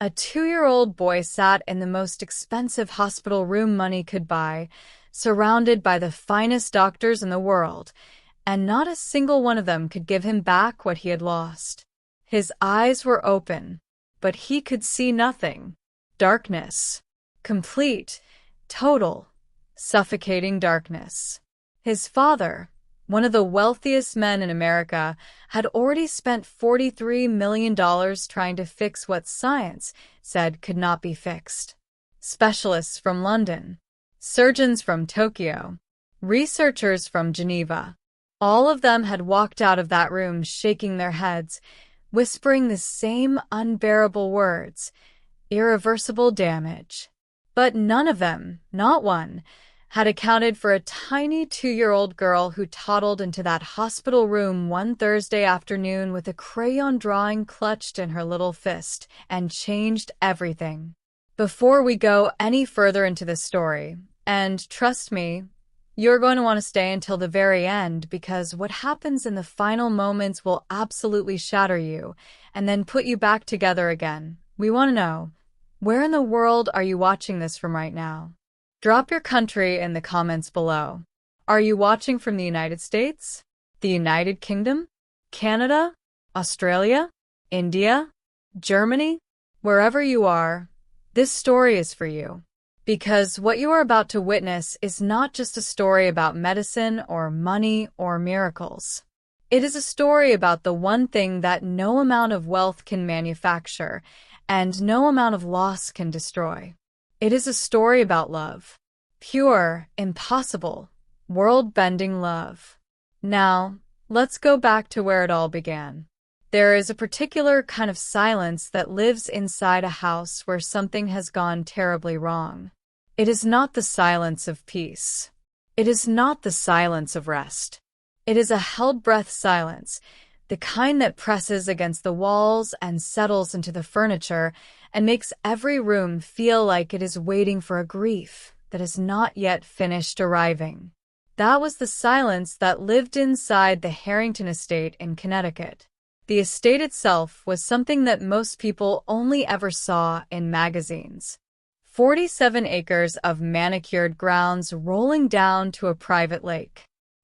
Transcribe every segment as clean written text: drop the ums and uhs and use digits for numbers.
A 2-year-old boy sat in the most expensive hospital room money could buy, surrounded by the finest doctors in the world, and not a single one of them could give him back what he had lost. His eyes were open, but he could see nothing. Darkness. Complete, total, suffocating darkness. His father, one of the wealthiest men in America, had already spent $43 million trying to fix what science said could not be fixed. Specialists from London, surgeons from Tokyo, researchers from Geneva, all of them had walked out of that room shaking their heads, whispering the same unbearable words, irreversible damage. But none of them, not one, had accounted for a tiny 2-year-old girl who toddled into that hospital room one Thursday afternoon with a crayon drawing clutched in her little fist and changed everything. Before we go any further into this story, and trust me, you're going to want to stay until the very end because what happens in the final moments will absolutely shatter you and then put you back together again. We want to know, where in the world are you watching this from right now? Drop your country in the comments below. Are you watching from the United States, the United Kingdom, Canada, Australia, India, Germany? Wherever you are, this story is for you. Because what you are about to witness is not just a story about medicine or money or miracles. It is a story about the one thing that no amount of wealth can manufacture and no amount of loss can destroy. It is a story about love. Pure, impossible, world-bending love. Now, let's go back to where it all began. There is a particular kind of silence that lives inside a house where something has gone terribly wrong. It is not the silence of peace. It is not the silence of rest. It is a held-breath silence, the kind that presses against the walls and settles into the furniture and makes every room feel like it is waiting for a grief that has not yet finished arriving. That was the silence that lived inside the Harrington estate in Connecticut. The estate itself was something that most people only ever saw in magazines. 47 acres of manicured grounds rolling down to a private lake.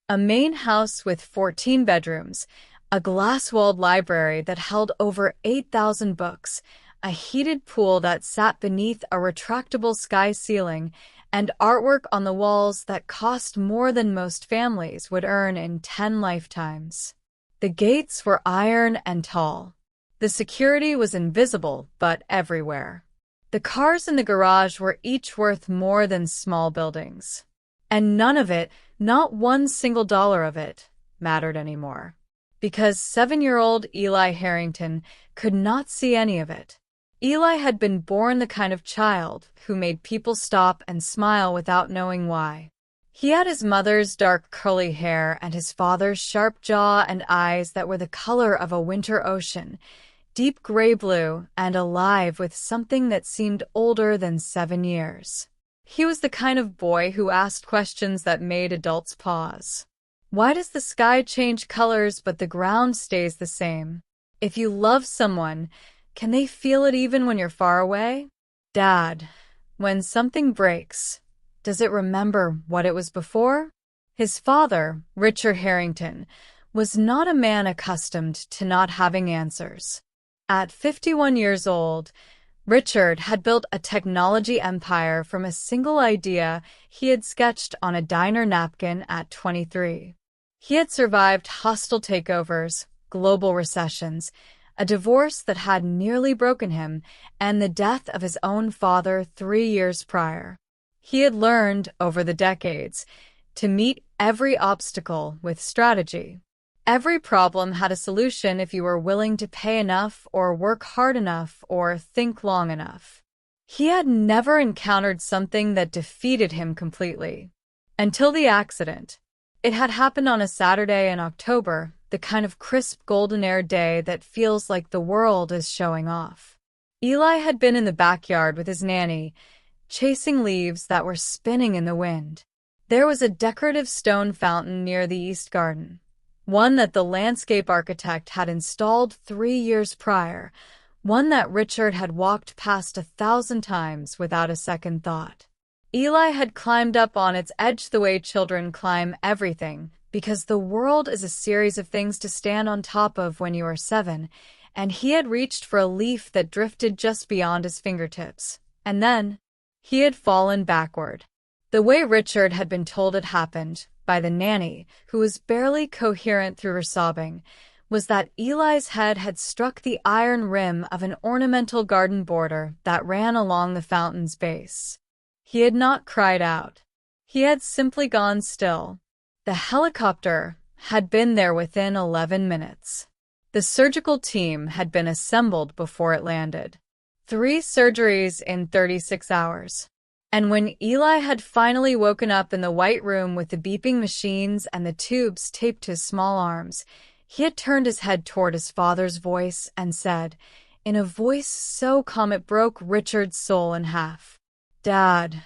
A main house with 14 bedrooms, a glass-walled library that held over 8,000 books, a heated pool that sat beneath a retractable sky ceiling, and artwork on the walls that cost more than most families would earn in 10 lifetimes. The gates were iron and tall. The security was invisible, but everywhere. The cars in the garage were each worth more than small buildings. And none of it, not one single dollar of it, mattered anymore. Because 7-year-old Eli Harrington could not see any of it. Eli had been born the kind of child who made people stop and smile without knowing why. He had his mother's dark curly hair and his father's sharp jaw and eyes that were the color of a winter ocean, deep gray blue and alive with something that seemed older than 7 years. He was the kind of boy who asked questions that made adults pause. Why does the sky change colors but the ground stays the same? If you love someone, can they feel it even when you're far away? Dad, when something breaks, does it remember what it was before? His father, Richard Harrington, was not a man accustomed to not having answers. At 51 years old, Richard had built a technology empire from a single idea he had sketched on a diner napkin at 23. He had survived hostile takeovers, global recessions, a divorce that had nearly broken him, and the death of his own father 3 years prior. He had learned, over the decades, to meet every obstacle with strategy. Every problem had a solution if you were willing to pay enough or work hard enough or think long enough. He had never encountered something that defeated him completely. Until the accident. It had happened on a Saturday in October, the kind of crisp golden-air day that feels like the world is showing off. Eli had been in the backyard with his nanny, chasing leaves that were spinning in the wind. There was a decorative stone fountain near the east garden, one that the landscape architect had installed 3 years prior, one that Richard had walked past 1,000 times without a second thought. Eli had climbed up on its edge the way children climb everything, because the world is a series of things to stand on top of when you are 7, and he had reached for a leaf that drifted just beyond his fingertips. And then, he had fallen backward. The way Richard had been told it happened, by the nanny, who was barely coherent through her sobbing, was that Eli's head had struck the iron rim of an ornamental garden border that ran along the fountain's base. He had not cried out. He had simply gone still. The helicopter had been there within 11 minutes. The surgical team had been assembled before it landed. 3 surgeries in 36 hours. And when Eli had finally woken up in the white room with the beeping machines and the tubes taped to his small arms, he had turned his head toward his father's voice and said, in a voice so calm it broke Richard's soul in half, "Dad,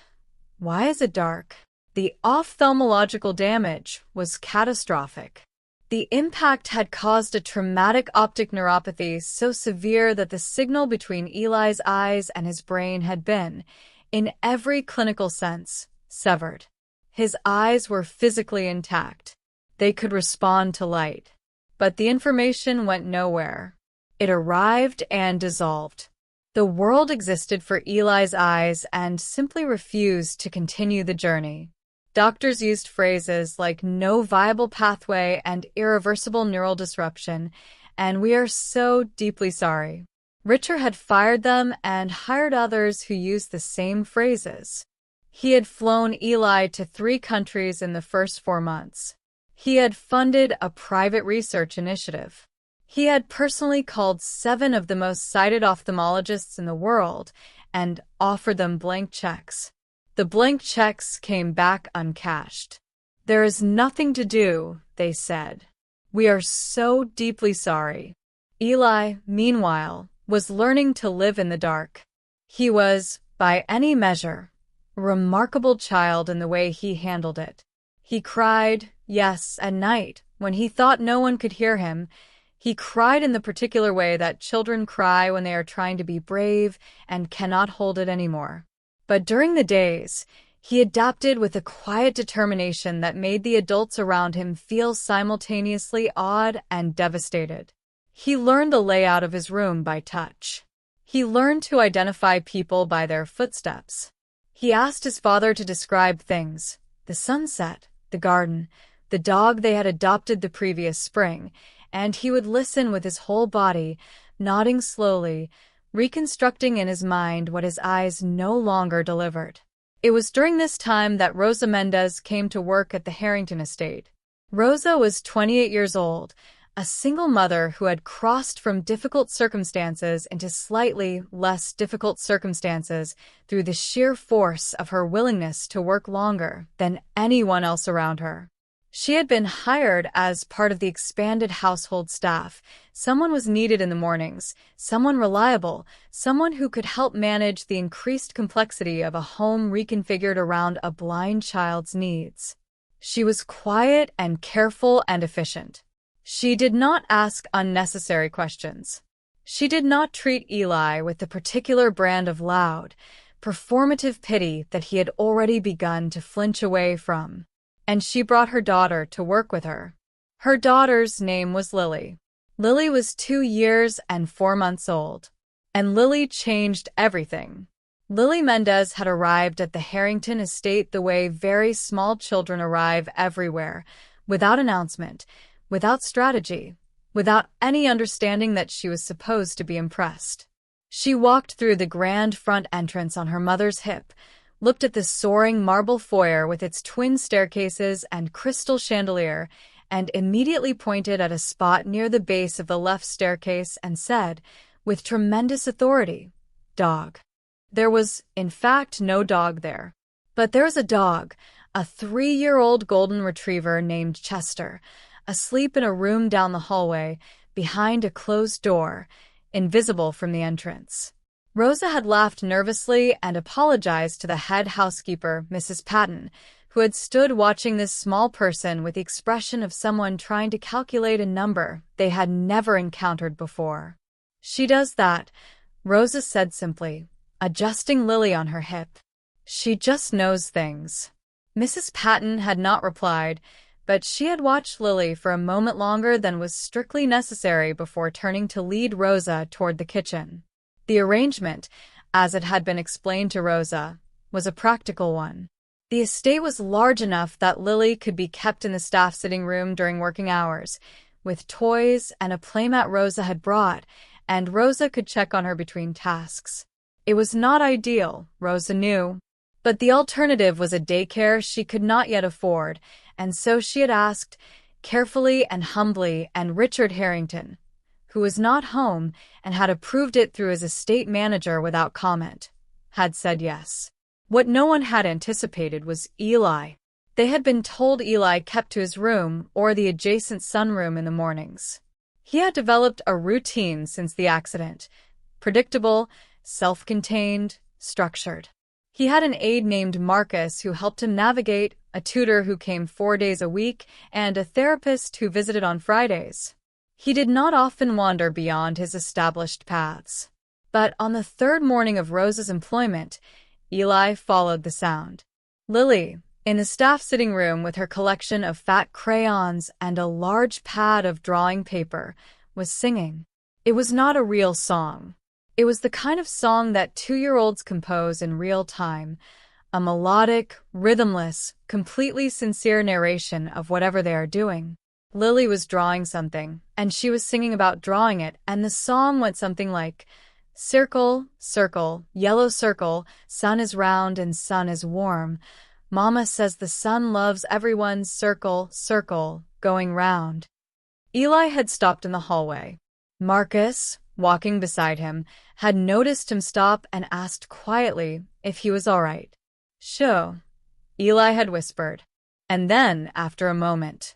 why is it dark?" The ophthalmological damage was catastrophic. The impact had caused a traumatic optic neuropathy so severe that the signal between Eli's eyes and his brain had been, in every clinical sense, severed. His eyes were physically intact. They could respond to light. But the information went nowhere. It arrived and dissolved. The world existed for Eli's eyes and simply refused to continue the journey. Doctors used phrases like no viable pathway and irreversible neural disruption, and we are so deeply sorry. Richard had fired them and hired others who used the same phrases. He had flown Eli to 3 countries in the first 4 months. He had funded a private research initiative. He had personally called 7 of the most cited ophthalmologists in the world and offered them blank checks. The blank checks came back uncashed. "There is nothing to do," they said. "We are so deeply sorry." Eli, meanwhile, was learning to live in the dark. He was, by any measure, a remarkable child in the way he handled it. He cried, yes, at night, when he thought no one could hear him. He cried in the particular way that children cry when they are trying to be brave and cannot hold it anymore. But during the days, he adapted with a quiet determination that made the adults around him feel simultaneously awed and devastated. He learned the layout of his room by touch. He learned to identify people by their footsteps. He asked his father to describe things: the sunset, the garden, the dog they had adopted the previous spring, and he would listen with his whole body, nodding slowly, reconstructing in his mind what his eyes no longer delivered. It was during this time that Rosa Mendez came to work at the Harrington estate. Rosa was 28 years old, a single mother who had crossed from difficult circumstances into slightly less difficult circumstances through the sheer force of her willingness to work longer than anyone else around her. She had been hired as part of the expanded household staff. Someone was needed in the mornings, someone reliable, someone who could help manage the increased complexity of a home reconfigured around a blind child's needs. She was quiet and careful and efficient. She did not ask unnecessary questions. She did not treat Eli with the particular brand of loud, performative pity that he had already begun to flinch away from. And she brought her daughter to work with her. Her daughter's name was Lily. Lily was 2 years and 4 months old. And Lily changed everything. Lily Mendez had arrived at the Harrington estate the way very small children arrive everywhere, without announcement, without strategy, without any understanding that she was supposed to be impressed. She walked through the grand front entrance on her mother's hip, looked at the soaring marble foyer with its twin staircases and crystal chandelier, and immediately pointed at a spot near the base of the left staircase and said, with tremendous authority, "Dog." There was, in fact, no dog there. But there was a dog, a 3-year-old golden retriever named Chester, asleep in a room down the hallway, behind a closed door, invisible from the entrance. Rosa had laughed nervously and apologized to the head housekeeper, Mrs. Patton, who had stood watching this small person with the expression of someone trying to calculate a number they had never encountered before. She does that, Rosa said simply, adjusting Lily on her hip. She just knows things. Mrs. Patton had not replied, but she had watched Lily for a moment longer than was strictly necessary before turning to lead Rosa toward the kitchen. The arrangement, as it had been explained to Rosa, was a practical one. The estate was large enough that Lily could be kept in the staff sitting room during working hours, with toys and a playmat Rosa had brought, and Rosa could check on her between tasks. It was not ideal, Rosa knew, but the alternative was a daycare she could not yet afford, and so she had asked, carefully and humbly, and Richard Harrington, who was not home and had approved it through his estate manager without comment, had said yes. What no one had anticipated was Eli. They had been told Eli kept to his room or the adjacent sunroom in the mornings. He had developed a routine since the accident, predictable, self-contained, structured. He had an aide named Marcus who helped him navigate, a tutor who came 4 days a week, and a therapist who visited on Fridays. He did not often wander beyond his established paths. But on the third morning of Rosa's employment, Eli followed the sound. Lily, in the staff sitting room with her collection of fat crayons and a large pad of drawing paper, was singing. It was not a real song. It was the kind of song that 2-year-olds compose in real time, a melodic, rhythmless, completely sincere narration of whatever they are doing. Lily was drawing something, and she was singing about drawing it, and the song went something like, circle, circle, yellow circle, sun is round and sun is warm. Mama says the sun loves everyone, circle, circle, going round. Eli had stopped in the hallway. Marcus, walking beside him, had noticed him stop and asked quietly if he was all right. Sure, Eli had whispered. And then, after a moment,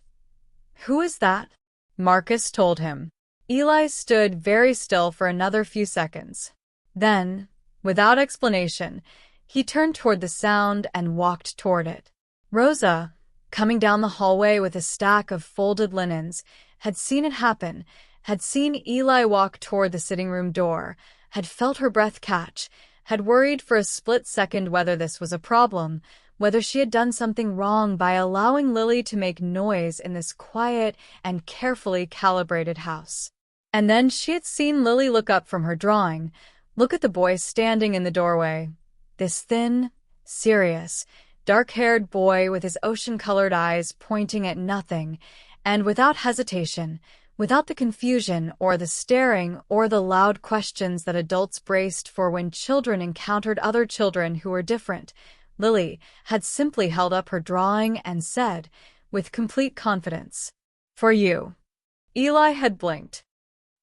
who is that? Marcus told him. Eli stood very still for another few seconds. Then, without explanation, he turned toward the sound and walked toward it. Rosa, coming down the hallway with a stack of folded linens, had seen it happen, had seen Eli walk toward the sitting room door, had felt her breath catch, had worried for a split second whether this was a problem, whether she had done something wrong by allowing Lily to make noise in this quiet and carefully calibrated house. And then she had seen Lily look up from her drawing, look at the boy standing in the doorway. This thin, serious, dark-haired boy with his ocean-colored eyes pointing at nothing, and without hesitation, without the confusion or the staring or the loud questions that adults braced for when children encountered other children who were different, Lily had simply held up her drawing and said, with complete confidence, "For you." Eli had blinked.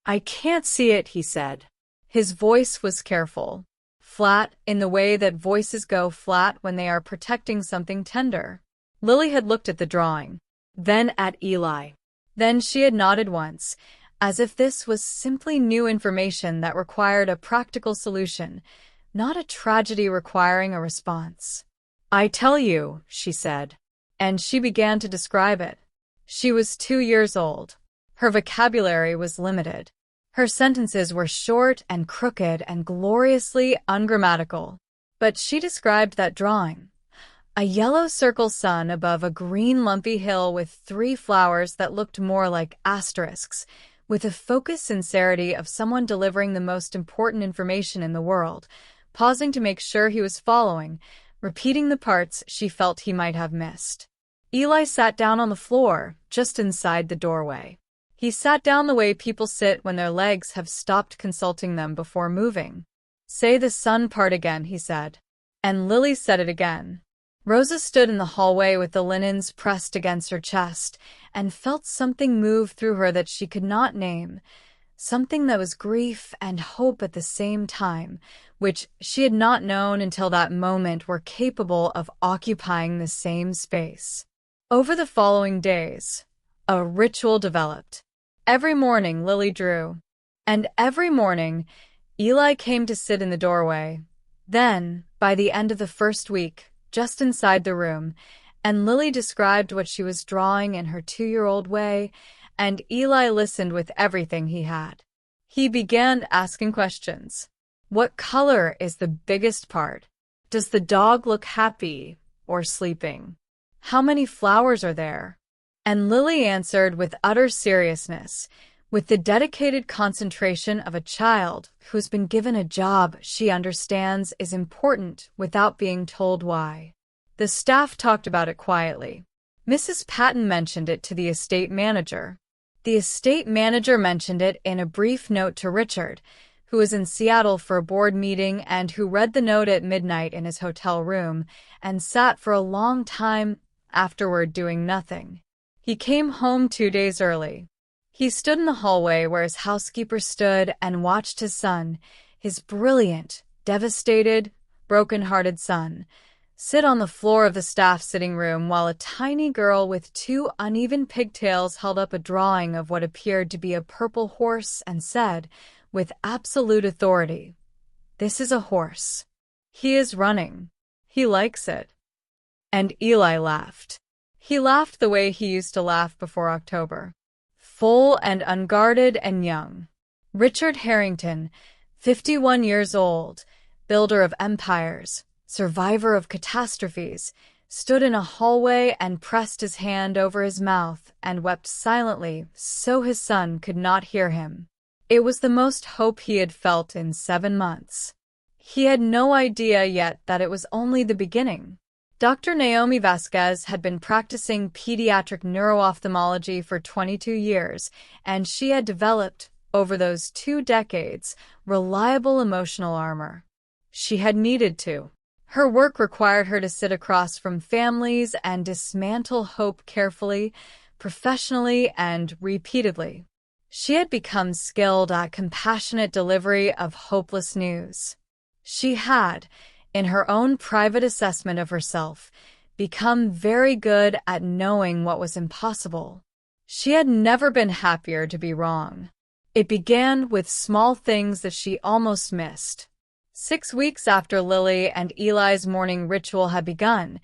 "I can't see it," he said. His voice was careful, flat in the way that voices go flat when they are protecting something tender. Lily had looked at the drawing, then at Eli. Then she had nodded once, as if this was simply new information that required a practical solution, not a tragedy requiring a response. "I tell you," she said, and she began to describe it. She was 2 years old. Her vocabulary was limited. Her sentences were short and crooked and gloriously ungrammatical. But she described that drawing. A yellow circle sun above a green lumpy hill with 3 flowers that looked more like asterisks, with the focused sincerity of someone delivering the most important information in the world, pausing to make sure he was following, repeating the parts she felt he might have missed. Eli sat down on the floor, just inside the doorway. He sat down the way people sit when their legs have stopped consulting them before moving. "Say the sun part again," he said. And Lily said it again. Rosa stood in the hallway with the linens pressed against her chest and felt something move through her that she could not name, something that was grief and hope at the same time, which she had not known until that moment were capable of occupying the same space. Over the following days, a ritual developed. Every morning Lily drew, and every morning Eli came to sit in the doorway. Then, by the end of the first week, just inside the room, and Lily described what she was drawing in her 2-year-old way, and Eli listened with everything he had. He began asking questions. What color is the biggest part? Does the dog look happy or sleeping? How many flowers are there? And Lily answered with utter seriousness, with the dedicated concentration of a child who's been given a job she understands is important without being told why. The staff talked about it quietly. Mrs. Patton mentioned it to the estate manager. The estate manager mentioned it in a brief note to Richard, who was in Seattle for a board meeting and who read the note at midnight in his hotel room and sat for a long time afterward doing nothing. He came home 2 days early. He stood in the hallway where his housekeeper stood and watched his son, his brilliant, devastated, broken-hearted son, sit on the floor of the staff sitting room while a tiny girl with 2 uneven pigtails held up a drawing of what appeared to be a purple horse and said, with absolute authority, "This is a horse. He is running. He likes it." And Eli laughed. He laughed the way he used to laugh before October. Full and unguarded and young. Richard Harrington, 51 years old, builder of empires, survivor of catastrophes, stood in a hallway and pressed his hand over his mouth and wept silently so his son could not hear him. It was the most hope he had felt in 7 months. He had no idea yet that it was only the beginning. Dr. Naomi Vasquez had been practicing pediatric neuro-ophthalmology for 22 years, and she had developed, over those 2 decades, reliable emotional armor. She had needed to. Her work required her to sit across from families and dismantle hope carefully, professionally, and repeatedly. She had become skilled at compassionate delivery of hopeless news. She had, in her own private assessment of herself, become very good at knowing what was impossible. She had never been happier to be wrong. It began with small things that she almost missed. 6 weeks after Lily and Eli's morning ritual had begun,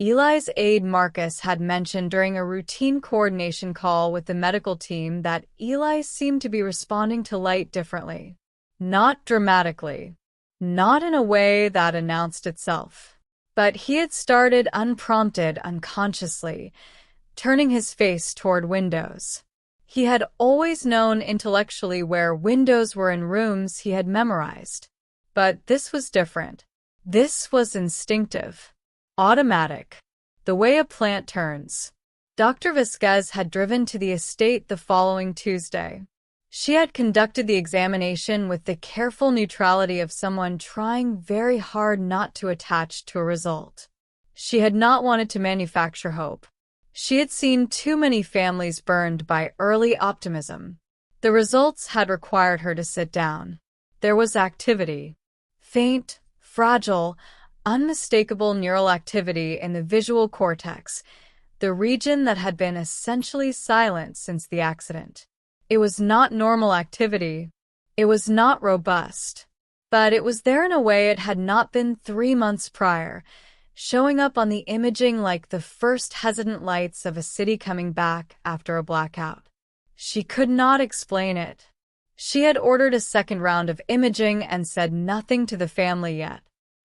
Eli's aide Marcus had mentioned during a routine coordination call with the medical team that Eli seemed to be responding to light differently. Not dramatically. Not in a way that announced itself. But he had started unprompted unconsciously, turning his face toward windows. He had always known intellectually where windows were in rooms he had memorized. But this was different. This was instinctive. Automatic. The way a plant turns. Dr. Vasquez had driven to the estate the following Tuesday. She had conducted the examination with the careful neutrality of someone trying very hard not to attach to a result. She had not wanted to manufacture hope. She had seen too many families burned by early optimism. The results had required her to sit down. There was activity. Faint, fragile, unmistakable neural activity in the visual cortex, the region that had been essentially silent since the accident. It was not normal activity. It was not robust. But it was there in a way it had not been 3 months prior, showing up on the imaging like the first hesitant lights of a city coming back after a blackout. She could not explain it. She had ordered a second round of imaging and said nothing to the family yet.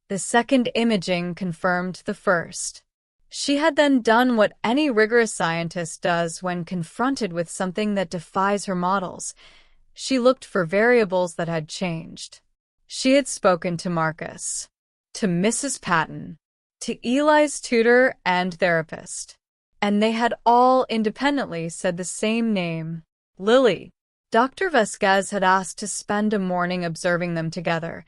The second imaging confirmed the first. She had then done what any rigorous scientist does when confronted with something that defies her models. She looked for variables that had changed. She had spoken to Marcus, to Mrs. Patton, to Eli's tutor and therapist, and they had all independently said the same name, Lily. Dr. Vasquez had asked to spend a morning observing them together,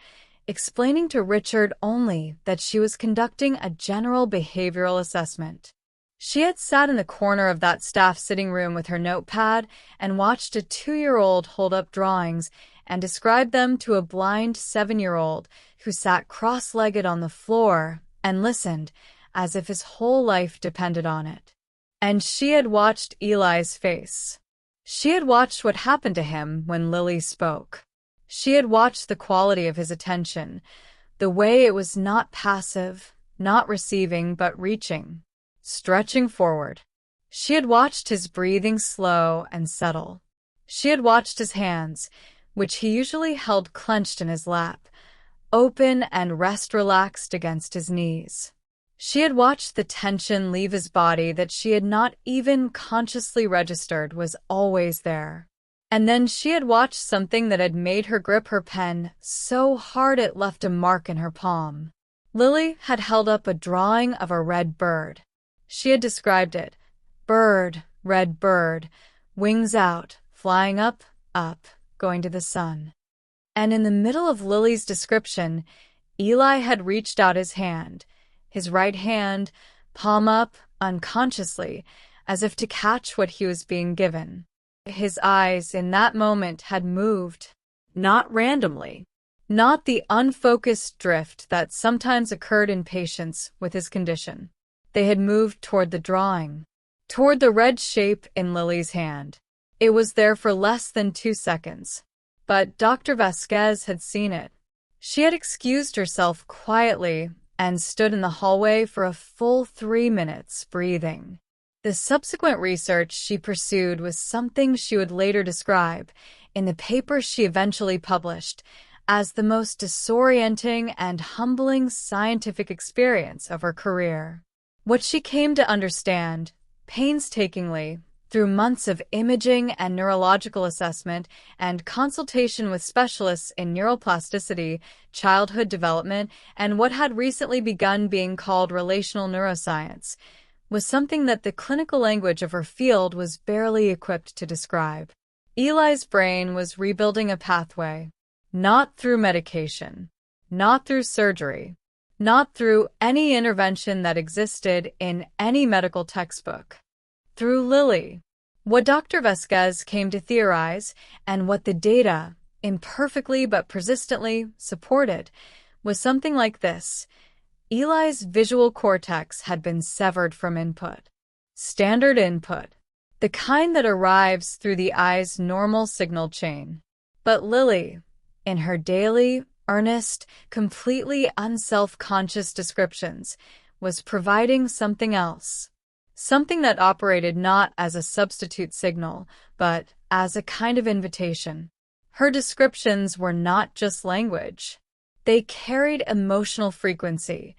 explaining to Richard only that she was conducting a general behavioral assessment. She had sat in the corner of that staff sitting room with her notepad and watched a 2-year-old hold up drawings and describe them to a blind 7-year-old who sat cross-legged on the floor and listened as if his whole life depended on it. And she had watched Eli's face. She had watched what happened to him when Lily spoke. She had watched the quality of his attention, the way it was not passive, not receiving, but reaching, stretching forward. She had watched his breathing slow and settle. She had watched his hands, which he usually held clenched in his lap, open and rest relaxed against his knees. She had watched the tension leave his body that she had not even consciously registered was always there. And then she had watched something that had made her grip her pen so hard it left a mark in her palm. Lily had held up a drawing of a red bird. She had described it. Bird, red bird, wings out, flying up, up, going to the sun. And in the middle of Lily's description, Eli had reached out his hand, his right hand, palm up, unconsciously, as if to catch what he was being given. His eyes in that moment had moved, not randomly, not the unfocused drift that sometimes occurred in patients with his condition. They had moved toward the drawing, toward the red shape in Lily's hand. It was there for less than 2 seconds. But Dr. Vasquez had seen it. She had excused herself quietly and stood in the hallway for a full 3 minutes, breathing. The subsequent research she pursued was something she would later describe, in the paper she eventually published, as the most disorienting and humbling scientific experience of her career. What she came to understand, painstakingly, through months of imaging and neurological assessment and consultation with specialists in neuroplasticity, childhood development, and what had recently begun being called relational neuroscience, was something that the clinical language of her field was barely equipped to describe. Eli's brain was rebuilding a pathway, not through medication, not through surgery, not through any intervention that existed in any medical textbook. Through Lily. What Dr. Vasquez came to theorize, and what the data, imperfectly but persistently, supported, was something like this. Eli's visual cortex had been severed from input. Standard input. The kind that arrives through the eye's normal signal chain. But Lily, in her daily, earnest, completely unself-conscious descriptions, was providing something else. Something that operated not as a substitute signal, but as a kind of invitation. Her descriptions were not just language. They carried emotional frequency,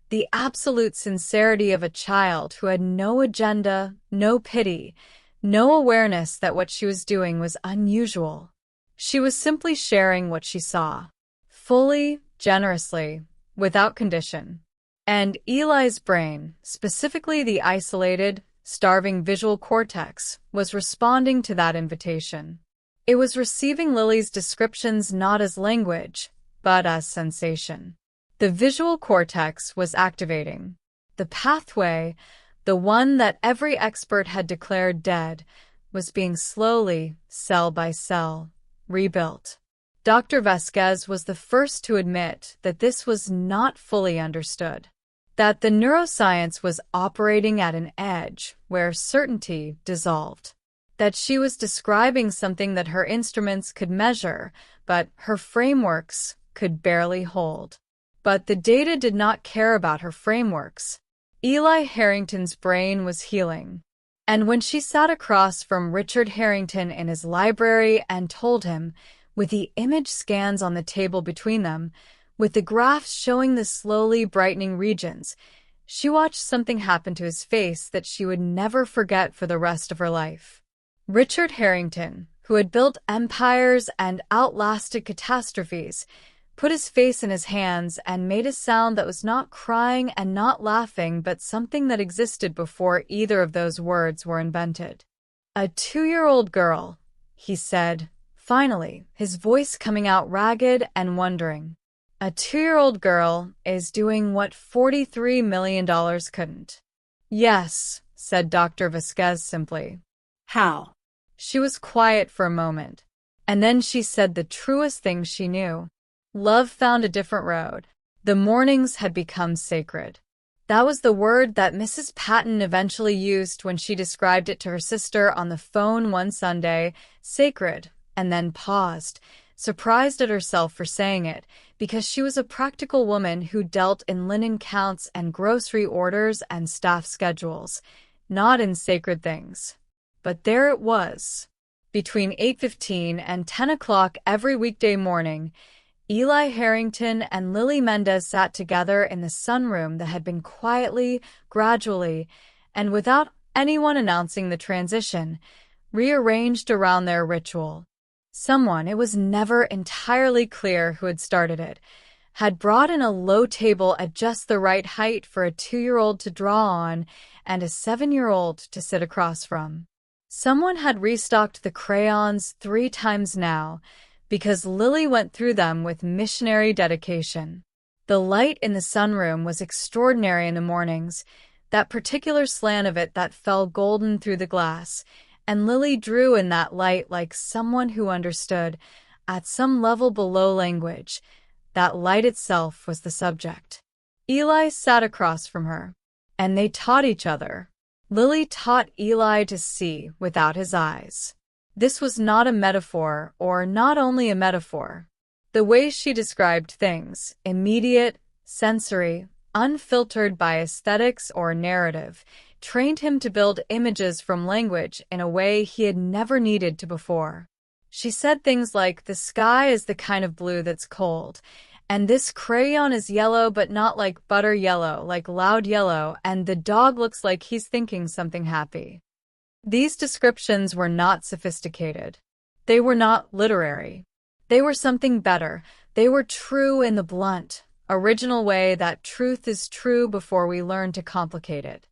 the absolute sincerity of a child who had no agenda, no pity, no awareness that what she was doing was unusual. She was simply sharing what she saw, fully, generously, without condition. And Eli's brain, specifically the isolated, starving visual cortex, was responding to that invitation. It was receiving Lily's descriptions not as language, but as sensation. The visual cortex was activating. The pathway, the one that every expert had declared dead, was being slowly, cell by cell, rebuilt. Dr. Vasquez was the first to admit that this was not fully understood. That the neuroscience was operating at an edge where certainty dissolved. That she was describing something that her instruments could measure, but her frameworks could barely hold. But the data did not care about her frameworks. Eli Harrington's brain was healing. And when she sat across from Richard Harrington in his library and told him, with the image scans on the table between them, with the graphs showing the slowly brightening regions, she watched something happen to his face that she would never forget for the rest of her life. Richard Harrington, who had built empires and outlasted catastrophes, put his face in his hands and made a sound that was not crying and not laughing, but something that existed before either of those words were invented. "A 2-year-old girl," he said, finally, his voice coming out ragged and wondering. "A 2-year-old girl is doing what $43 million couldn't." "Yes," said Dr. Vasquez simply. "How?" She was quiet for a moment, and then she said the truest thing she knew. Love found a different road. The mornings had become sacred. That was the word that Mrs. Patton eventually used when she described it to her sister on the phone one Sunday, sacred, and then paused, surprised at herself for saying it, because she was a practical woman who dealt in linen counts and grocery orders and staff schedules, not in sacred things. But there it was. Between 8:15 and 10 o'clock every weekday morning, Eli Harrington and Lily Mendez sat together in the sunroom that had been quietly, gradually, and without anyone announcing the transition, rearranged around their ritual. Someone, it was never entirely clear who had started it, had brought in a low table at just the right height for a 2-year-old to draw on and a 7-year-old to sit across from. Someone had restocked the crayons 3 times now, because Lily went through them with missionary dedication. The light in the sunroom was extraordinary in the mornings, that particular slant of it that fell golden through the glass, and Lily drew in that light like someone who understood, at some level below language, that light itself was the subject. Eli sat across from her, and they taught each other. Lily taught Eli to see without his eyes. This was not a metaphor, or not only a metaphor. The way she described things, immediate, sensory, unfiltered by aesthetics or narrative, trained him to build images from language in a way he had never needed to before. She said things like, "The sky is the kind of blue that's cold, and this crayon is yellow but not like butter yellow, like loud yellow, and the dog looks like he's thinking something happy." These descriptions were not sophisticated. They were not literary. They were something better. They were true in the blunt, original way that truth is true before we learn to complicate it.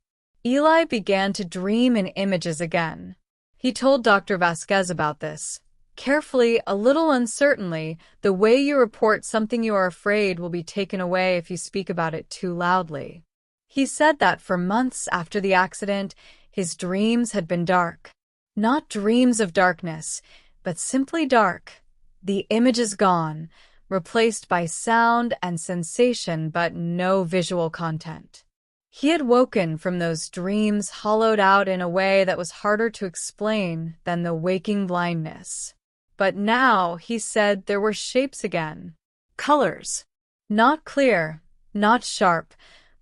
Eli began to dream in images again. He told Dr. Vasquez about this. Carefully, a little uncertainly, the way you report something you are afraid will be taken away if you speak about it too loudly. He said that for months after the accident, his dreams had been dark. Not dreams of darkness, but simply dark. The images gone, replaced by sound and sensation but no visual content. He had woken from those dreams hollowed out in a way that was harder to explain than the waking blindness. But now, he said, there were shapes again. Colors. Not clear, not sharp,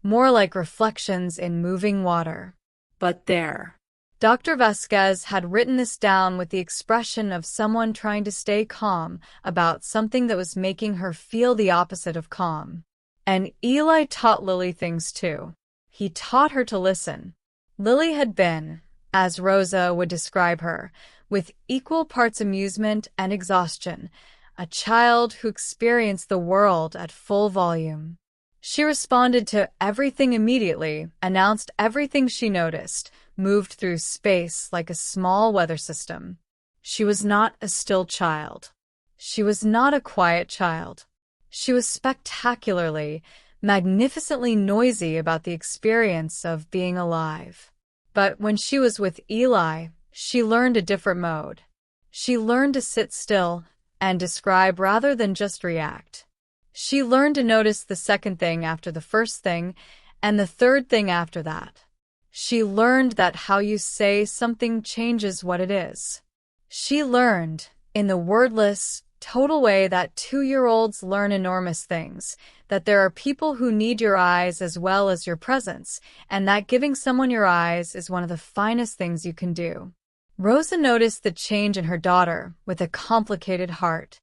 more like reflections in moving water. But there. Dr. Vasquez had written this down with the expression of someone trying to stay calm about something that was making her feel the opposite of calm. And Eli taught Lily things too. He taught her to listen. Lily had been, as Rosa would describe her, with equal parts amusement and exhaustion, a child who experienced the world at full volume. She responded to everything immediately, announced everything she noticed, moved through space like a small weather system. She was not a still child. She was not a quiet child. She was spectacularly, magnificently noisy about the experience of being alive. But when she was with Eli, she learned a different mode. She learned to sit still and describe rather than just react. She learned to notice the second thing after the first thing and the third thing after that. She learned that how you say something changes what it is. She learned, in the wordless, total way that 2-year-olds learn enormous things, that there are people who need your eyes as well as your presence, and that giving someone your eyes is one of the finest things you can do. Rosa noticed the change in her daughter with a complicated heart.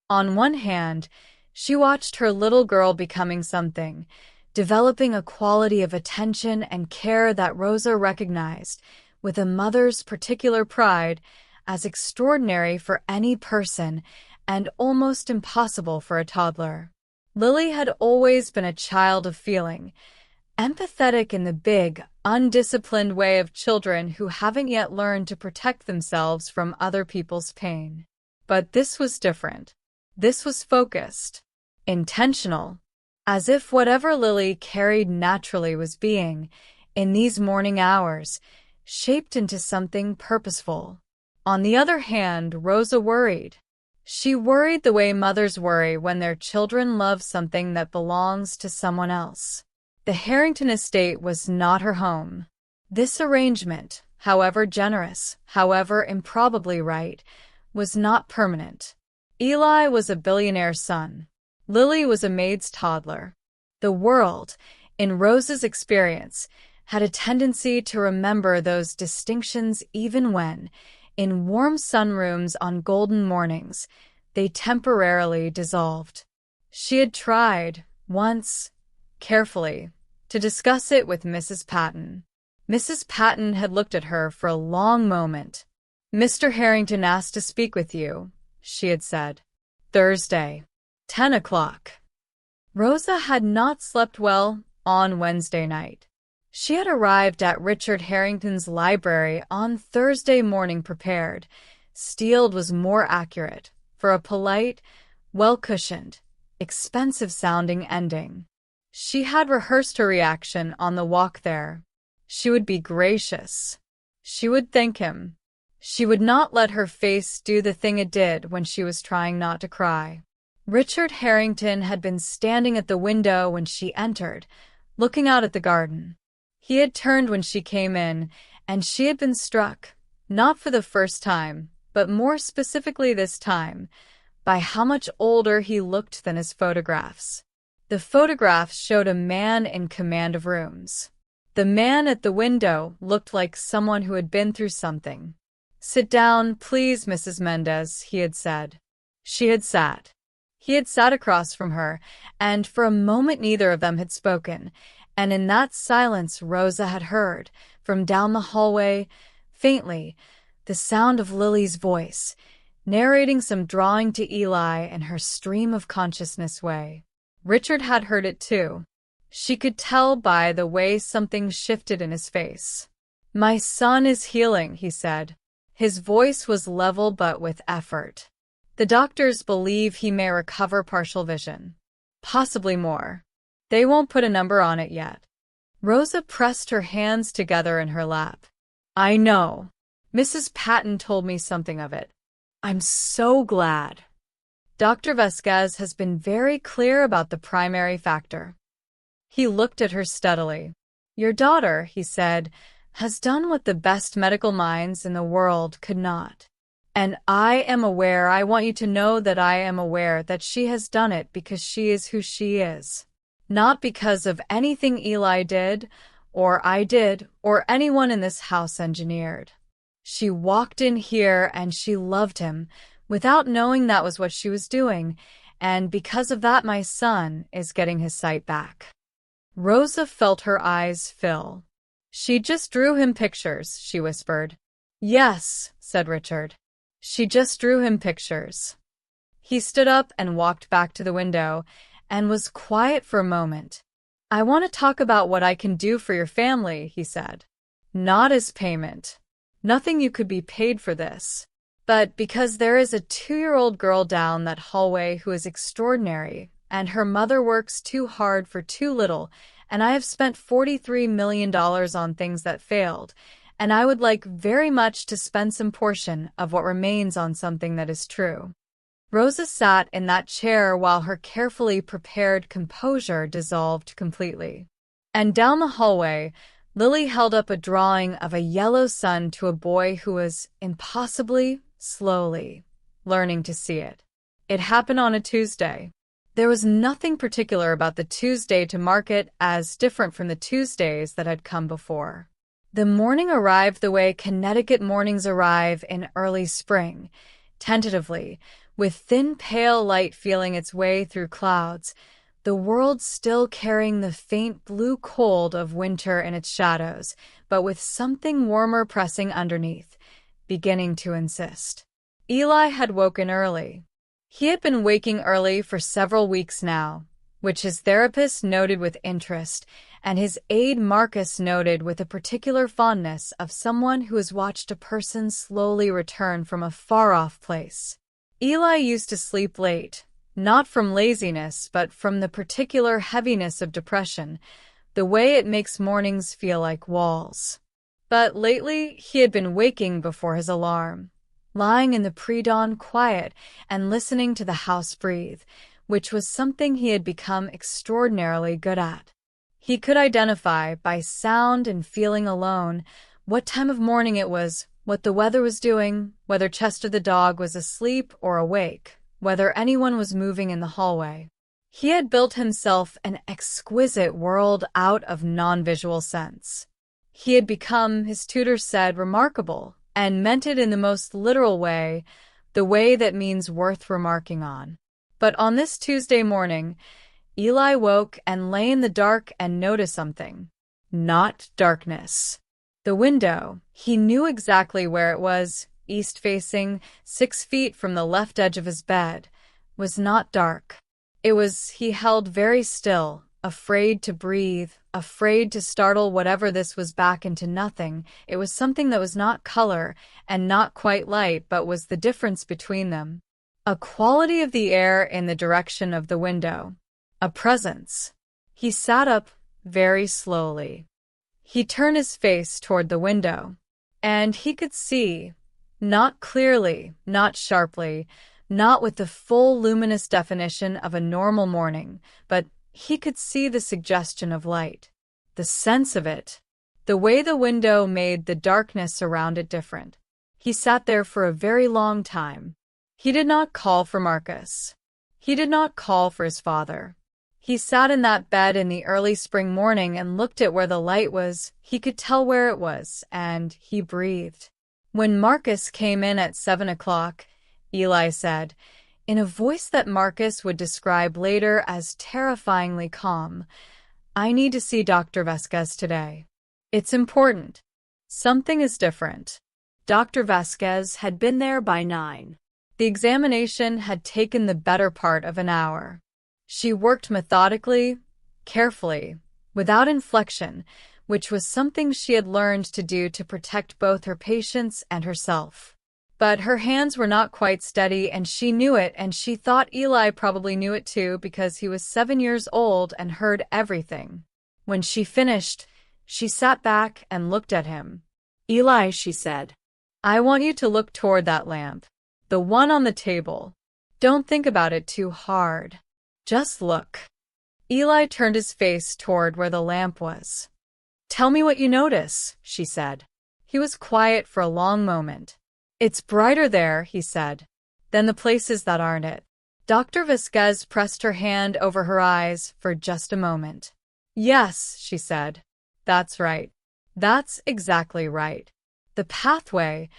On one hand, she watched her little girl becoming something, developing a quality of attention and care that Rosa recognized, with a mother's particular pride, as extraordinary for any person and almost impossible for a toddler. Lily had always been a child of feeling, empathetic in the big, undisciplined way of children who haven't yet learned to protect themselves from other people's pain. But this was different. This was focused, intentional, as if whatever Lily carried naturally was being, in these morning hours, shaped into something purposeful. On the other hand, Rosa worried. She worried the way mothers worry when their children love something that belongs to someone else. The Harrington estate was not her home. This arrangement, however generous, however improbably right, was not permanent. Eli was a billionaire's son. Lily was a maid's toddler. The world, in Rosa's experience, had a tendency to remember those distinctions even when, In warm sunrooms on golden mornings, they temporarily dissolved. She had tried, once, carefully, to discuss it with Mrs. Patton. Mrs. Patton had looked at her for a long moment. "Mr. Harrington asked to speak with you," she had said. "Thursday, 10 o'clock. Rosa had not slept well on Wednesday night. She had arrived at Richard Harrington's library on Thursday morning prepared. Steeled was more accurate for a polite, well-cushioned, expensive-sounding ending. She had rehearsed her reaction on the walk there. She would be gracious. She would thank him. She would not let her face do the thing it did when she was trying not to cry. Richard Harrington had been standing at the window when she entered, looking out at the garden. He had turned when she came in, and she had been struck, not for the first time, but more specifically this time, by how much older he looked than his photographs. The photographs showed a man in command of rooms. The man at the window looked like someone who had been through something. "Sit down, please, Mrs. Mendez," he had said. She had sat. He had sat across from her, and for a moment neither of them had spoken, and in that silence Rosa had heard, from down the hallway, faintly, the sound of Lily's voice, narrating some drawing to Eli in her stream of consciousness way. Richard had heard it too. She could tell by the way something shifted in his face. "My son is healing," he said. His voice was level but with effort. "The doctors believe he may recover partial vision. Possibly more. They won't put a number on it yet." Rosa pressed her hands together in her lap. "I know. Mrs. Patton told me something of it. I'm so glad. Dr. Vasquez has been very clear about the primary factor." He looked at her steadily. "Your daughter," he said, "has done what the best medical minds in the world could not. And I want you to know that I am aware that she has done it because she is who she is. Not because of anything Eli did, or I did, or anyone in this house engineered. She walked in here and she loved him, without knowing that was what she was doing, and because of that my son is getting his sight back." Rosa felt her eyes fill. "She just drew him pictures," she whispered. "Yes," said Richard. "She just drew him pictures." He stood up and walked back to the window, and was quiet for a moment. "I want to talk about what I can do for your family," he said. "Not as payment. Nothing you could be paid for this. But because there is a 2-year-old girl down that hallway who is extraordinary, and her mother works too hard for too little, and I have spent $43 million on things that failed, and I would like very much to spend some portion of what remains on something that is true." Rosa sat in that chair while her carefully prepared composure dissolved completely. And down the hallway, Lily held up a drawing of a yellow sun to a boy who was impossibly, slowly, learning to see it. It happened on a Tuesday. There was nothing particular about the Tuesday to mark it as different from the Tuesdays that had come before. The morning arrived the way Connecticut mornings arrive in early spring, tentatively, with thin pale light feeling its way through clouds, the world still carrying the faint blue cold of winter in its shadows, but with something warmer pressing underneath, beginning to insist. Eli had woken early. He had been waking early for several weeks now, which his therapist noted with interest, and his aide Marcus noted with a particular fondness of someone who has watched a person slowly return from a far-off place. Eli used to sleep late, not from laziness, but from the particular heaviness of depression, the way it makes mornings feel like walls. But lately, he had been waking before his alarm, lying in the pre-dawn quiet and listening to the house breathe, which was something he had become extraordinarily good at. He could identify, by sound and feeling alone, what time of morning it was, what the weather was doing, whether Chester the dog was asleep or awake, whether anyone was moving in the hallway. He had built himself an exquisite world out of non-visual sense. He had become, his tutors said, remarkable, and meant it in the most literal way, the way that means worth remarking on. But on this Tuesday morning, Eli woke and lay in the dark and noticed something. Not darkness. The window, he knew exactly where it was, east-facing, 6 feet from the left edge of his bed, was not dark. He held very still, afraid to breathe, afraid to startle whatever this was back into nothing. It was something that was not color and not quite light, but was the difference between them. A quality of the air in the direction of the window. A presence. He sat up very slowly. He turned his face toward the window, and he could see, not clearly, not sharply, not with the full luminous definition of a normal morning, but he could see the suggestion of light, the sense of it, the way the window made the darkness around it different. He sat there for a very long time. He did not call for Marcus. He did not call for his father. He sat in that bed in the early spring morning and looked at where the light was. He could tell where it was, and he breathed. When Marcus came in at 7 o'clock, Eli said, in a voice that Marcus would describe later as terrifyingly calm, "I need to see Dr. Vasquez today. It's important. Something is different." Dr. Vasquez had been there by 9. The examination had taken the better part of an hour. She worked methodically, carefully, without inflection, which was something she had learned to do to protect both her patients and herself. But her hands were not quite steady, and she knew it, and she thought Eli probably knew it too because he was 7 years old and heard everything. When she finished, she sat back and looked at him. "Eli," she said, "I want you to look toward that lamp, the one on the table. Don't think about it too hard. Just look." Eli turned his face toward where the lamp was. "Tell me what you notice," she said. He was quiet for a long moment. "It's brighter there," he said, "than the places that aren't it." Dr. Vasquez pressed her hand over her eyes for just a moment. "Yes," she said. "That's right. That's exactly right. The pathway,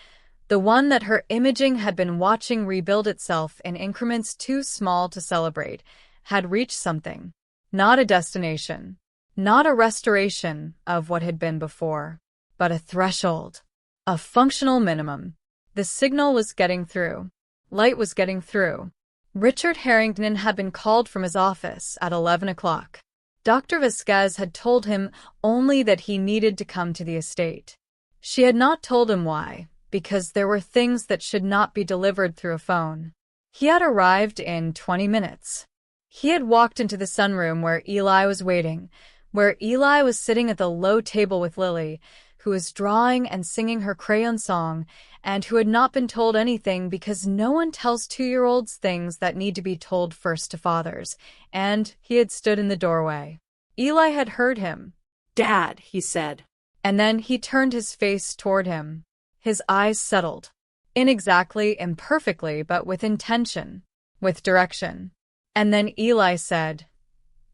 the one that her imaging had been watching rebuild itself in increments too small to celebrate, had reached something. Not a destination. Not a restoration of what had been before, but a threshold. A functional minimum. The signal was getting through. Light was getting through. Richard Harrington had been called from his office at 11 o'clock. Dr. Vasquez had told him only that he needed to come to the estate. She had not told him why, because there were things that should not be delivered through a phone. He had arrived in 20 minutes. He had walked into the sunroom where Eli was waiting, where Eli was sitting at the low table with Lily, who was drawing and singing her crayon song, and who had not been told anything because no one tells 2-year-olds things that need to be told first to fathers, and he had stood in the doorway. Eli had heard him. "Dad," he said. And then he turned his face toward him. His eyes settled. Inexactly, imperfectly, but with intention, with direction. And then Eli said,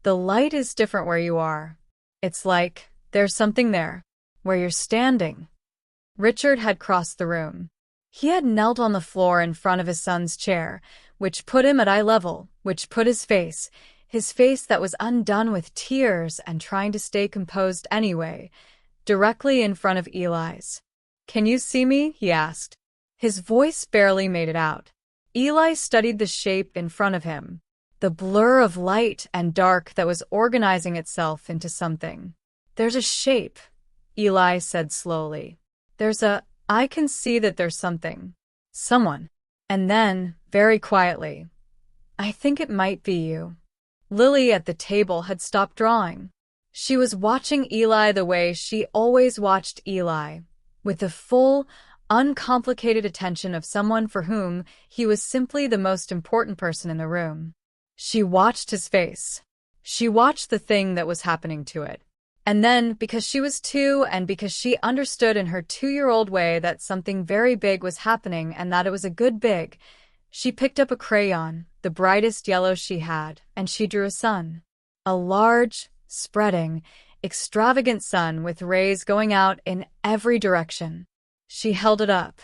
"The light is different where you are. It's like there's something there, where you're standing." Richard had crossed the room. He had knelt on the floor in front of his son's chair, which put him at eye level, which put his face that was undone with tears and trying to stay composed anyway, directly in front of Eli's. "Can you see me?" he asked. His voice barely made it out. Eli studied the shape in front of him, the blur of light and dark that was organizing itself into something. "There's a shape," Eli said slowly. I can see that there's something. Someone." And then, very quietly, "I think it might be you." Lily at the table had stopped drawing. She was watching Eli the way she always watched Eli, with the full, uncomplicated attention of someone for whom he was simply the most important person in the room. She watched his face. She watched the thing that was happening to it. And then, because she was 2 and because she understood in her 2-year-old way that something very big was happening and that it was a good big, she picked up a crayon, the brightest yellow she had, and she drew a sun. A large, spreading, extravagant sun with rays going out in every direction. She held it up.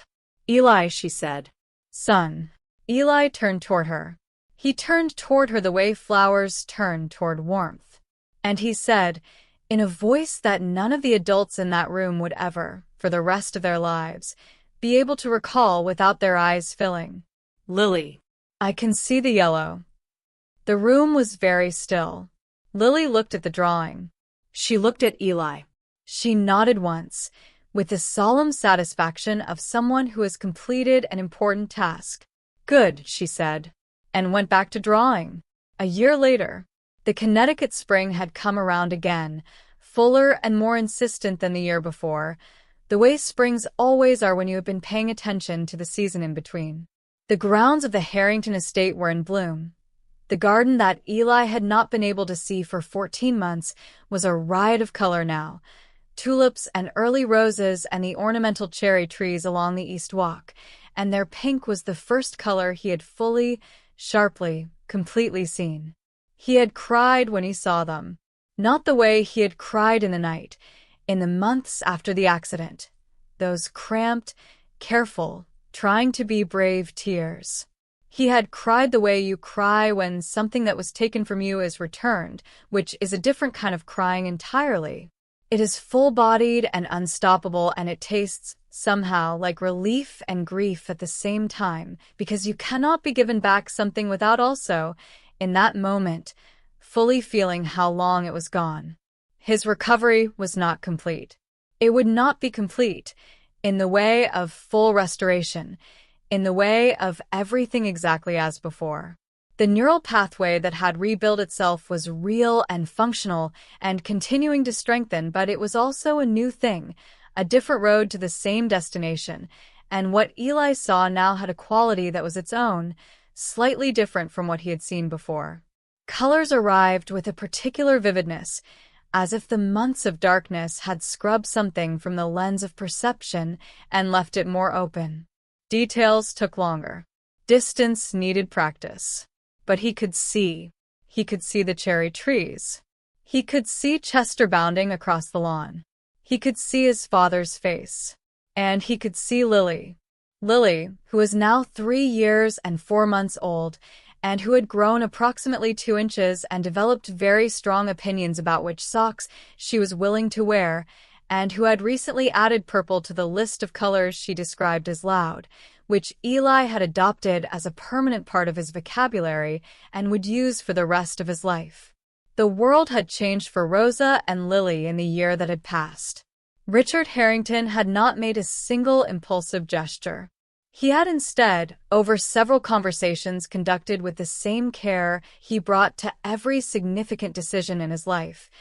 "Eli," she said. "Son." Eli turned toward her. He turned toward her the way flowers turn toward warmth. And he said, in a voice that none of the adults in that room would ever, for the rest of their lives, be able to recall without their eyes filling, "Lily." "I can see the yellow." The room was very still. Lily looked at the drawing. She looked at Eli. She nodded once, with the solemn satisfaction of someone who has completed an important task. "Good," she said, and went back to drawing. A year later, the Connecticut spring had come around again, fuller and more insistent than the year before, the way springs always are when you have been paying attention to the season in between. The grounds of the Harrington estate were in bloom. The garden that Eli had not been able to see for 14 months was a riot of color now. Tulips and early roses and the ornamental cherry trees along the East Walk, and their pink was the first color he had fully, sharply, completely seen. He had cried when he saw them. Not the way he had cried in the night, in the months after the accident. Those cramped, careful, trying to be brave tears. He had cried the way you cry when something that was taken from you is returned, which is a different kind of crying entirely. It is full-bodied and unstoppable, and it tastes, somehow, like relief and grief at the same time, because you cannot be given back something without also, in that moment, fully feeling how long it was gone. His recovery was not complete. It would not be complete in the way of full restoration, in the way of everything exactly as before. The neural pathway that had rebuilt itself was real and functional and continuing to strengthen, but it was also a new thing, a different road to the same destination, and what Eli saw now had a quality that was its own, slightly different from what he had seen before. Colors arrived with a particular vividness, as if the months of darkness had scrubbed something from the lens of perception and left it more open. Details took longer. Distance needed practice. But he could see. He could see the cherry trees. He could see Chester bounding across the lawn. He could see his father's face. And he could see Lily. Lily, who was now 3 years and 4 months old, and who had grown approximately 2 inches and developed very strong opinions about which socks she was willing to wear, and who had recently added purple to the list of colors she described as loud, which Eli had adopted as a permanent part of his vocabulary and would use for the rest of his life. The world had changed for Rosa and Lily in the year that had passed. Richard Harrington had not made a single impulsive gesture. He had instead, over several conversations conducted with the same care he brought to every significant decision in his life,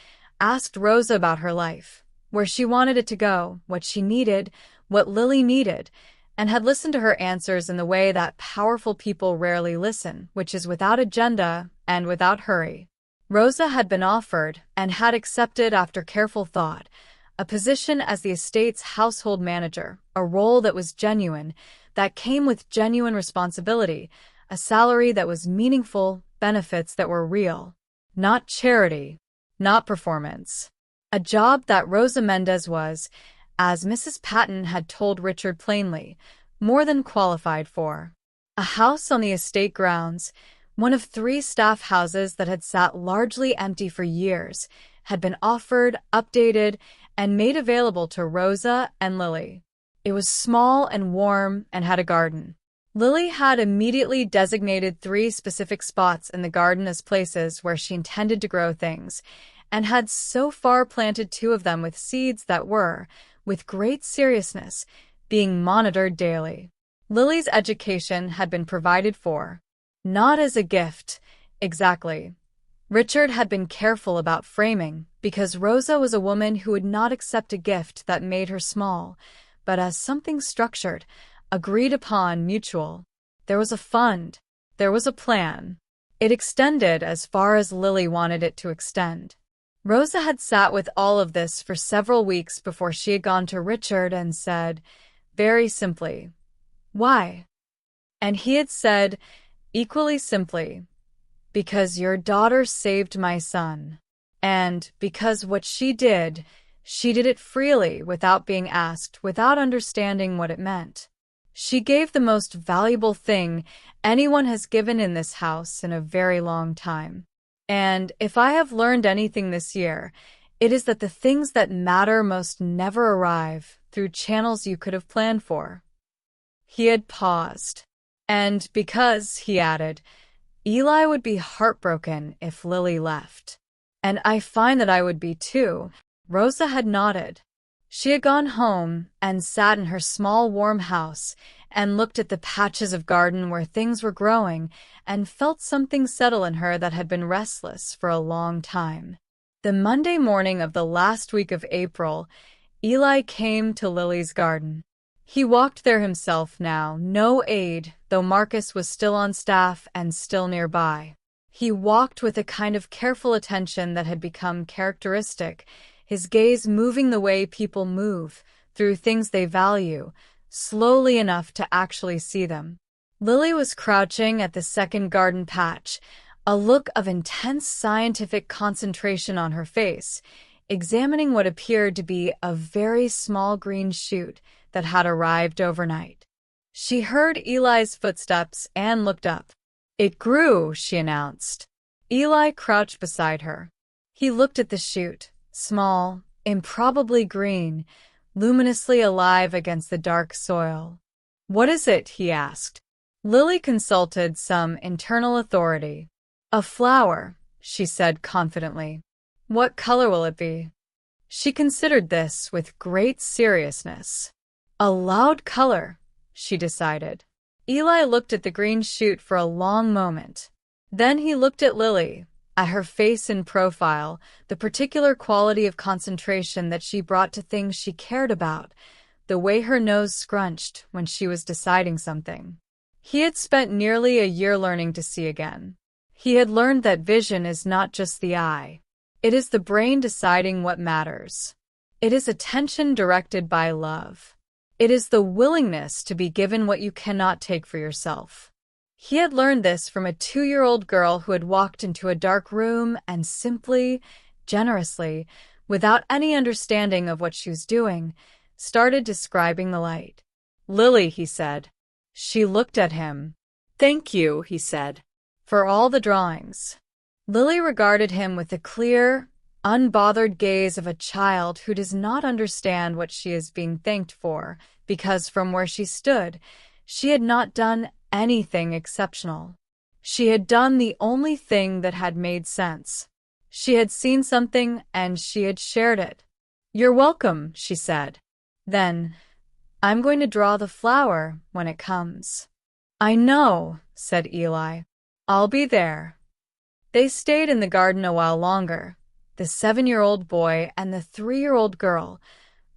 asked Rosa about her life, where she wanted it to go, what she needed, what Lily needed, and had listened to her answers in the way that powerful people rarely listen, which is without agenda and without hurry. Rosa had been offered, and had accepted after careful thought, a position as the estate's household manager, a role that was genuine, that came with genuine responsibility, a salary that was meaningful, benefits that were real. Not charity, not performance. A job that Rosa Mendez was, as Mrs. Patton had told Richard plainly, more than qualified for. A house on the estate grounds, one of 3 staff houses that had sat largely empty for years, had been offered, updated, and made available to Rosa and Lily. It was small and warm and had a garden. Lily had immediately designated 3 specific spots in the garden as places where she intended to grow things, and had so far planted 2 of them with seeds that were, with great seriousness, being monitored daily. Lily's education had been provided for. Not as a gift, exactly. Richard had been careful about framing, because Rosa was a woman who would not accept a gift that made her small, but as something structured, agreed upon, mutual. There was a fund. There was a plan. It extended as far as Lily wanted it to extend. Rosa had sat with all of this for several weeks before she had gone to Richard and said, very simply, "Why?" And he had said, equally simply, "Because your daughter saved my son. And because what she did, She did it freely, without being asked, without understanding what it meant. She gave the most valuable thing anyone has given in this house in a very long time. And if I have learned anything this year, it is that the things that matter most never arrive through channels you could have planned for. He had paused. And because, he added, Eli would be heartbroken if Lily left. And I find that I would be too. Rosa had nodded. She had gone home and sat in her small warm house and looked at the patches of garden where things were growing and felt something settle in her that had been restless for a long time. The Monday morning of the last week of April, Eli came to Lily's garden. He walked there himself now, no aide, though Marcus was still on staff and still nearby. He walked with a kind of careful attention that had become characteristic, his gaze moving the way people move, through things they value, slowly enough to actually see them. Lily was crouching at the second garden patch, a look of intense scientific concentration on her face, examining what appeared to be a very small green shoot that had arrived overnight. She heard Eli's footsteps and looked up. "It grew," she announced. Eli crouched beside her. He looked at the shoot, small, improbably green, luminously alive against the dark soil. "What is it?" he asked. Lily consulted some internal authority. "A flower," she said confidently. "What color will it be?" She considered this with great seriousness. "A loud color," she decided. Eli looked at the green shoot for a long moment. Then he looked at Lily, at her face in profile, the particular quality of concentration that she brought to things she cared about, the way her nose scrunched when she was deciding something. He had spent nearly a year learning to see again. He had learned that vision is not just the eye. It is the brain deciding what matters. It is attention directed by love. It is the willingness to be given what you cannot take for yourself. He had learned this from a 2-year-old girl who had walked into a dark room and simply, generously, without any understanding of what she was doing, started describing the light. "Lily," he said. She looked at him. "Thank you," he said, "for all the drawings." Lily regarded him with the clear, unbothered gaze of a child who does not understand what she is being thanked for, because from where she stood, she had not done anything exceptional. She had done the only thing that had made sense. She had seen something and she had shared it. "You're welcome," she said. Then, "I'm going to draw the flower when it comes." "I know," said Eli. "I'll be there." They stayed in the garden a while longer, the 7-year-old boy and the 3-year-old girl,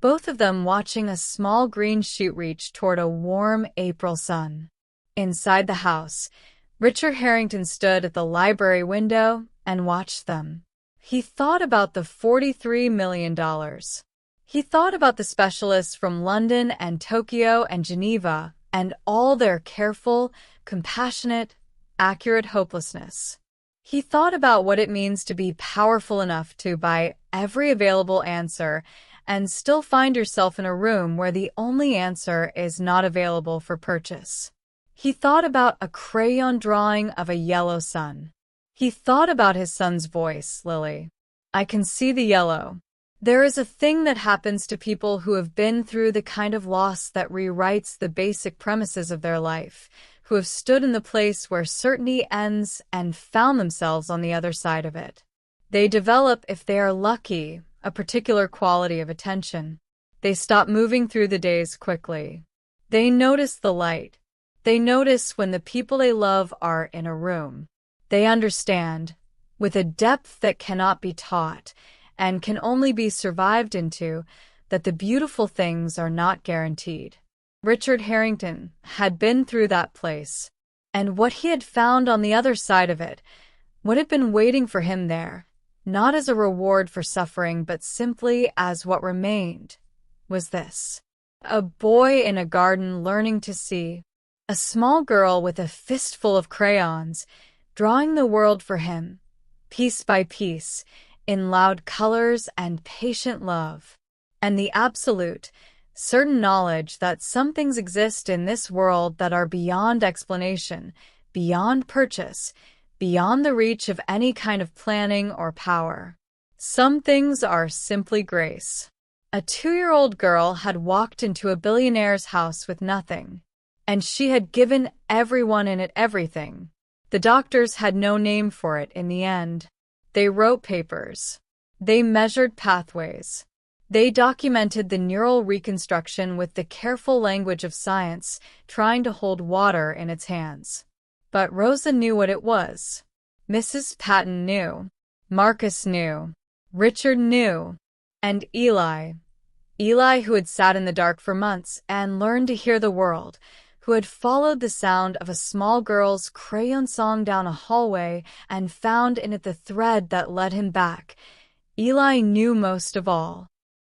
both of them watching a small green shoot reach toward a warm April sun. Inside the house, Richard Harrington stood at the library window and watched them. He thought about the $43 million. He thought about the specialists from London and Tokyo and Geneva and all their careful, compassionate, accurate hopelessness. He thought about what it means to be powerful enough to buy every available answer and still find yourself in a room where the only answer is not available for purchase. He thought about a crayon drawing of a yellow sun. He thought about his son's voice, "Lily, I can see the yellow." There is a thing that happens to people who have been through the kind of loss that rewrites the basic premises of their life, who have stood in the place where certainty ends and found themselves on the other side of it. They develop, if they are lucky, a particular quality of attention. They stop moving through the days quickly. They notice the light. They notice when the people they love are in a room. They understand, with a depth that cannot be taught and can only be survived into, that the beautiful things are not guaranteed. Richard Harrington had been through that place, and what he had found on the other side of it, what had been waiting for him there, not as a reward for suffering but simply as what remained, was this: a boy in a garden learning to see, a small girl with a fistful of crayons, drawing the world for him, piece by piece, in loud colors and patient love. and the absolute, certain knowledge that some things exist in this world that are beyond explanation, beyond purchase, beyond the reach of any kind of planning or power. Some things are simply grace. A 2-year-old girl had walked into a billionaire's house with nothing, and she had given everyone in it everything. The doctors had no name for it in the end. They wrote papers. They measured pathways. They documented the neural reconstruction with the careful language of science, trying to hold water in its hands. But Rosa knew what it was. Mrs. Patton knew. Marcus knew. Richard knew. And Eli, who had sat in the dark for months and learned to hear the world, who had followed the sound of a small girl's crayon song down a hallway and found in it the thread that led him back. Eli knew most of all.